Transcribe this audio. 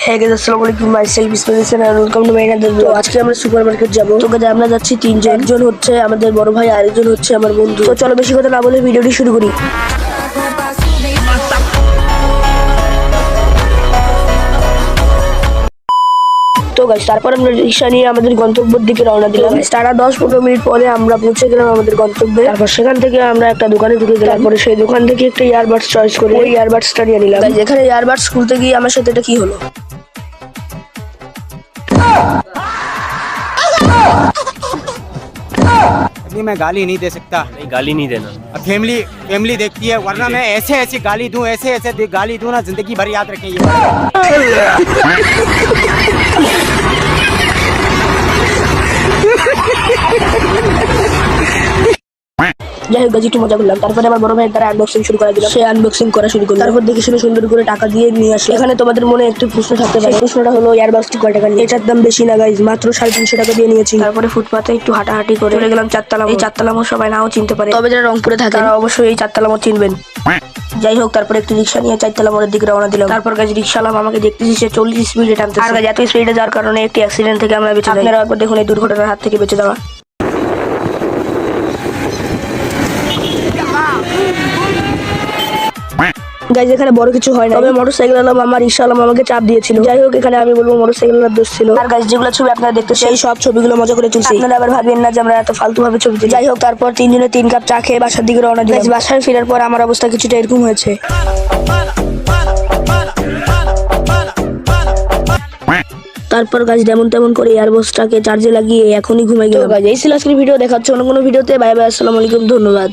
হ্যাঁ গাইস, আসসালামু আলাইকুম। মাইসেলফ ইসমাইল আর welcome to my another video. আজকে আমরা সুপারমার্কেট যাব। তো গাইস আমরা যাচ্ছি তিনজন। একজন হচ্ছে আমাদের বড় ভাই, আরেকজন হচ্ছে আমার বন্ধু। তো চলো বেশি কথা না বলে ভিডিওটি শুরু করি। তো গাইস তারপর আমরা রিক্সা নিয়ে আমাদের গন্তব্যের দিকে রওনা দিলাম। তারা 10-15 মিনিট পরে আমরা পৌঁছে গেলাম আমাদের গন্তব্যে। তারপর সেখান থেকে আমরা একটা দোকানে ঢুকে গেলাম। তারপরে সেই দোকান থেকে একটা ইয়ারবাডস চয়েস করে ওই ইয়ারবাডসটা নিয়ে নিলাম। যেখানে ইয়ারবাডস খুলতে গিয়ে আমার সাথে এটা কি হলো। मैं गाली नहीं दे सकता। नहीं, गाली नहीं देना। अब फैमिली देखती है, वरना मैं ऐसे ऐसे गाली दूं, ऐसे गाली दूं ना, जिंदगी भर याद रखें ये। যাই হোক, একটু মজা করলাম। তারপরে আমার বড় ভাইয়ের দ্বারা আনবক্সিং শুরু করে দিলাম। সে আনবক্সিং করা শুরু করলো। তারপর দেখে শুনে সুন্দর করে টাকা দিয়ে নিয়ে আসলো। এখানে তোমাদের মনে একটু প্রশ্ন থাকতে পারে। প্রশ্নটা হলো ইয়ারবাডসটি কয় টাকা নিয়ে? এটার দাম বেশি না গাইজ, মাত্র 350 টাকা দিয়ে নিয়েছি। তারপরে ফুটপাতে একটু হাঁটাহাঁটি করে চলে গেলাম চারতলা। এই চারতলা মোড় সবাই নাও চিনতে পারে, তবে যারা রংপুরে থাকে তারা অবশ্যই এই চারতলা মোড় চিনবেন। যাই হোক, তারপর একটি রিক্সা নিয়ে চারতলা মোড়ের দিকে রওনা দিলাম। তারপর গাইজ রিক্সাওয়ালা আমাকে দেখতেছি সে 40 স্পিডে টানতেছে। আর গাইজ এত স্পিডে যাওয়ার কারণে একটি অ্যাক্সিডেন্ট থেকে আমরা বেঁচে যাই। আপনারা একবার দেখুন এই দুর্ঘটনার হাত থেকে বেঁচে যাওয়া। গাইজ এখানে বড় কিছু হয় না, তবে মোটরসাইকেল আলাম আমার রিক্সা আলাম আমাকে চাপ দিয়েছিল। যাই হোক, এখানে আমি বলবো মোটরসাইকেলের দোষ ছিল। আর গাইজ যেগুলো ছবি আপনারা দেখতে সেই সব ছবিগুলো মজা করে তুলছি। আপনারা আবার ভাবেন না যে আমরা এত ফালতু ভাবে ছবি তুলি। যাই হোক, তারপর 3 জনে 3 কাপ চা খেয়ে বাসার দিকে রওনা দিলাম। বাসায় ফেরার পর আমার অবস্থা কিছুটা এরকম হয়েছে। তারপর গাছ যেমন তেমন করে এয়ারবাডসটাকে চার্জে লাগিয়ে এখনই ঘুমাই গেলাম। এই ছিল আজকের ভিডিও। দেখাচ্ছে অন্য কোনো ভিডিওতে। বাই বাই, আসসালামু আলাইকুম, ধন্যবাদ।